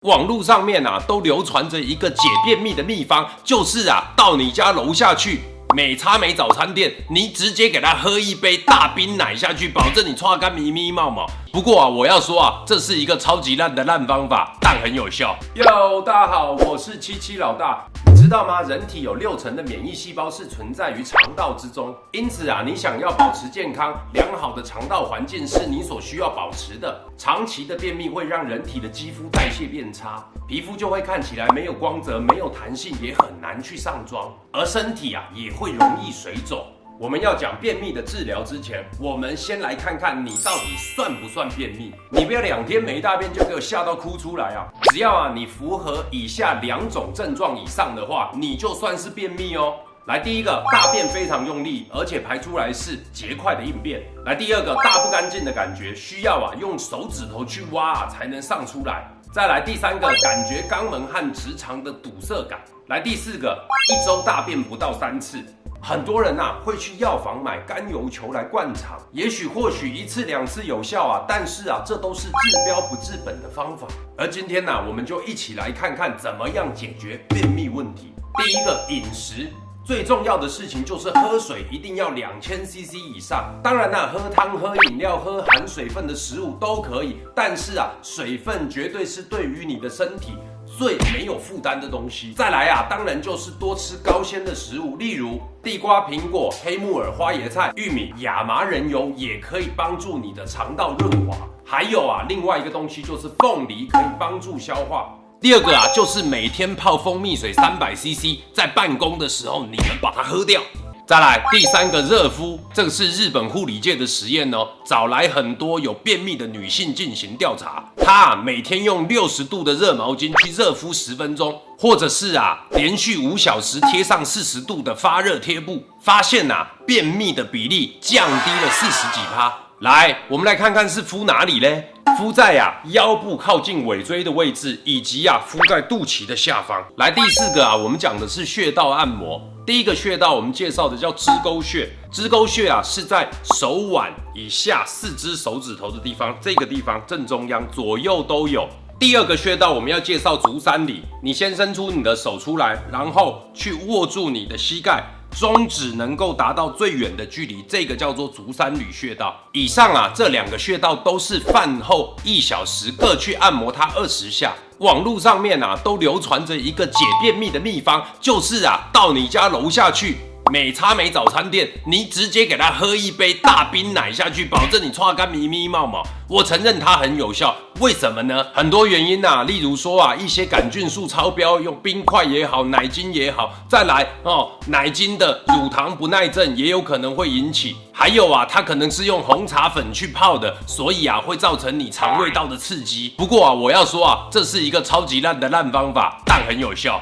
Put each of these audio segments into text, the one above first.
网络上面都流传着一个解便秘的秘方，就是到你家楼下去美差美早餐店，你直接给他喝一杯大冰奶下去，保证你搓干咪咪冒冒。不过我要说这是一个超级烂的烂方法，但很有效。哟，大家好，我是77老大。你知道吗？人体有60%的免疫细胞是存在于肠道之中，因此你想要保持健康，良好的肠道环境是你所需要保持的。长期的便秘会让人体的肌肤代谢变差，皮肤就会看起来没有光泽、没有弹性，也很难去上妆，而身体也会容易水肿。我们要讲便秘的治疗之前，我们先来看看你到底算不算便秘。你不要2天没大便就给我吓到哭出来只要你符合以下2种症状以上的话，你就算是便秘哦。来，第一个，大便非常用力，而且排出来是结块的硬便。来，第二个，大不干净的感觉，需要用手指头去挖才能上出来。再来第3个，感觉肛门和直肠的堵塞感。来，第4个，1周大便不到3次。很多人会去药房买甘油球来灌肠，或许1次2次有效但是这都是治标不治本的方法。而今天我们就一起来看看怎么样解决便秘问题。第一个，饮食。最重要的事情就是喝水一定要2000cc 以上。当然喝汤、喝饮料、喝含水分的食物都可以，但是水分绝对是对于你的身体最没有负担的东西。再来当然就是多吃高纤的食物，例如地瓜、苹果、黑木耳、花椰菜、玉米、亚麻仁油，也可以帮助你的肠道润滑。还有另外一个东西就是凤梨，可以帮助消化。第二个就是每天泡蜂蜜水300cc， 在办公的时候你们把它喝掉。再来第3个，热敷，这个是日本护理界的实验找来很多有便秘的女性进行调查，她每天用60度的热毛巾去热敷10分钟，或者是连续5小时贴上40度的发热贴布，发现便秘的比例降低了40几%。来，我们来看看是敷哪里嘞？敷在腰部靠近尾椎的位置，以及敷在肚脐的下方。来，第4个我们讲的是穴道按摩。第一个穴道我们介绍的叫支沟穴，支沟穴是在手腕以下4只手指头的地方，这个地方正中央，左右都有。第二个穴道我们要介绍足三里，你先伸出你的手出来，然后去握住你的膝盖，中指能够达到最远的距离，这个叫做足三里穴道。以上这2个穴道都是饭后1小时各去按摩它20下。网络上面都流传着一个解便秘的秘方，就是到你家楼下去美差美早餐店，你直接给他喝一杯大冰奶下去，保证你搓干咪咪冒冒。我承认它很有效，为什么呢？很多原因例如说一些杆菌素超标，用冰块也好，奶精也好，再来奶精的乳糖不耐症也有可能会引起，还有它可能是用红茶粉去泡的，所以会造成你肠胃道的刺激。不过我要说这是一个超级烂的烂方法，但很有效。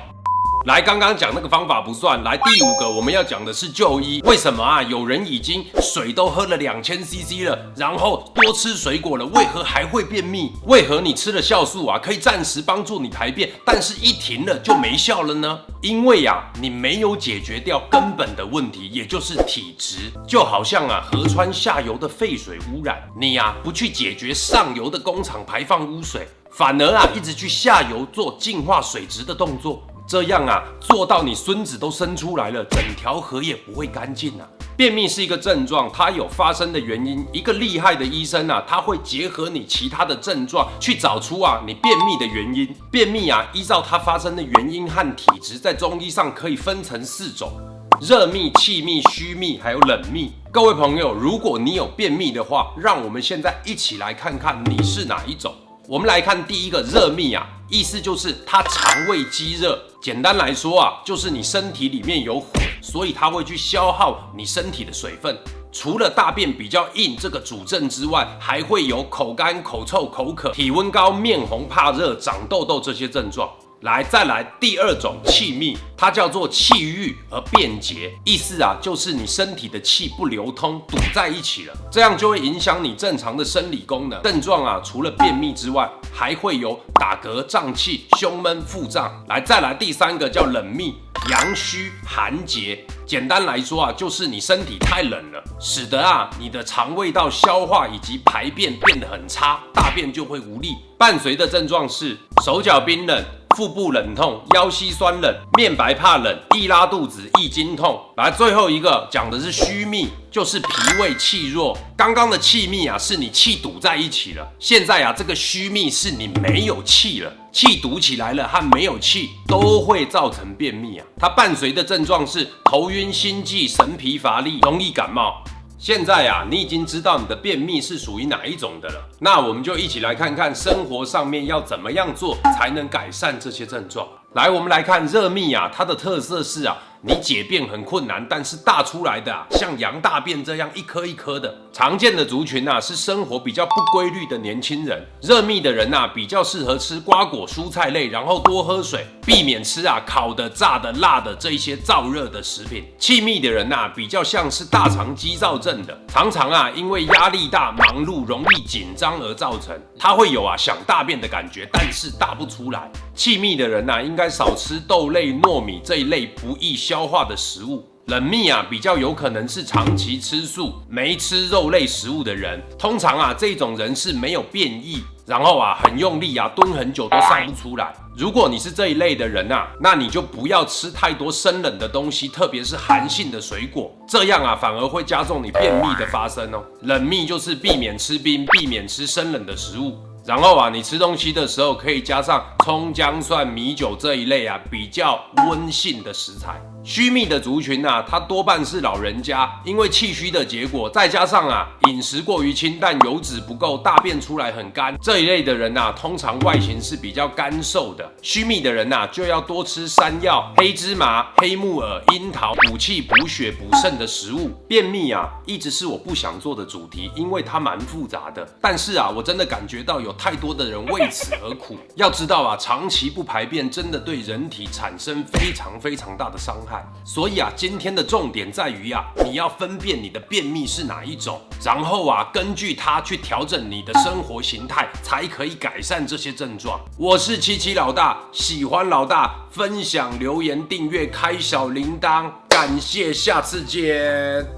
来，刚刚讲那个方法不算。来，第5个我们要讲的是就医。为什么有人已经水都喝了2000cc 了，然后多吃水果了，为何还会便秘？为何你吃了酵素可以暂时帮助你排便，但是一停了就没效了呢？因为你没有解决掉根本的问题，也就是体质。就好像河川下游的废水污染，你不去解决上游的工厂排放污水，反而一直去下游做净化水质的动作。这样做到你孙子都生出来了，整条河也不会干净便秘是一个症状，它有发生的原因。一个厉害的医生他会结合你其他的症状，去找出你便秘的原因。便秘依照它发生的原因和体质，在中医上可以分成4种：热秘、气秘、虚秘，还有冷秘。各位朋友，如果你有便秘的话，让我们现在一起来看看你是哪一种。我们来看第一个热秘意思就是它肠胃积热。简单来说就是你身体里面有火，所以它会去消耗你身体的水分。除了大便比较硬这个主症之外，还会有口干、口臭、口渴、体温高、面红、怕热、长痘痘这些症状。来，再来第2种气秘，它叫做气郁而便结，意思就是你身体的气不流通，堵在一起了，这样就会影响你正常的生理功能。症状除了便秘之外，还会有打嗝、胀气、胸闷、腹胀。来，再来第3个叫冷秘，阳虚寒结。简单来说啊，就是你身体太冷了，使得啊你的肠胃道消化以及排便变得很差，大便就会无力。伴随的症状是手脚冰冷、腹部冷痛、腰膝酸冷、面白怕冷、易拉肚子、易经痛。来，最后一个讲的是虚秘，就是脾胃气弱。刚刚的气秘啊，是你气堵在一起了，现在啊，这个虚秘是你没有气了，气堵起来了和没有气都会造成便秘啊。它伴随的症状是头晕、心悸、神疲乏力、容易感冒。现在啊，你已经知道你的便秘是属于哪一种的了，那我们就一起来看看生活上面要怎么样做才能改善这些症状。来，我们来看热秘啊，它的特色是啊，你解便很困难，但是大出来的啊，像羊大便这样一颗一颗的。常见的族群啊，是生活比较不规律的年轻人。热秘的人啊，比较适合吃瓜果蔬菜类，然后多喝水，避免吃啊烤的、炸的、辣的这一些燥热的食品。气秘的人啊，比较像是大肠激躁症的，常常啊因为压力大、忙碌、容易紧张而造成。他会有啊想大便的感觉，但是大不出来。气秘的人啊，应该少吃豆类、糯米这一类不易消化的食物。冷秘啊，比较有可能是长期吃素、没吃肉类食物的人。通常啊，这种人是没有便意，然后啊很用力啊蹲很久都上不出来。如果你是这一类的人啊，那你就不要吃太多生冷的东西，特别是寒性的水果，这样啊反而会加重你便秘的发生哦。冷秘就是避免吃冰，避免吃生冷的食物。然后啊，你吃东西的时候可以加上葱、姜、蒜、米酒这一类啊比较温性的食材。虚秘的族群啊，它多半是老人家，因为气虚的结果，再加上啊饮食过于清淡，油脂不够，大便出来很干，这一类的人啊，通常外形是比较干瘦的。虚秘的人啊，就要多吃山药、黑芝麻、黑木耳、樱桃，补气、补血、补肾的食物。便秘啊，一直是我不想做的主题，因为它蛮复杂的。但是啊，我真的感觉到有太多的人为此而苦。要知道啊，长期不排便真的对人体产生非常非常大的伤害。所以啊，今天的重点在于啊，你要分辨你的便秘是哪一种，然后啊，根据它去调整你的生活形态，才可以改善这些症状。我是七七老大，喜欢老大分享、留言、订阅、开小铃铛，感谢，下次见。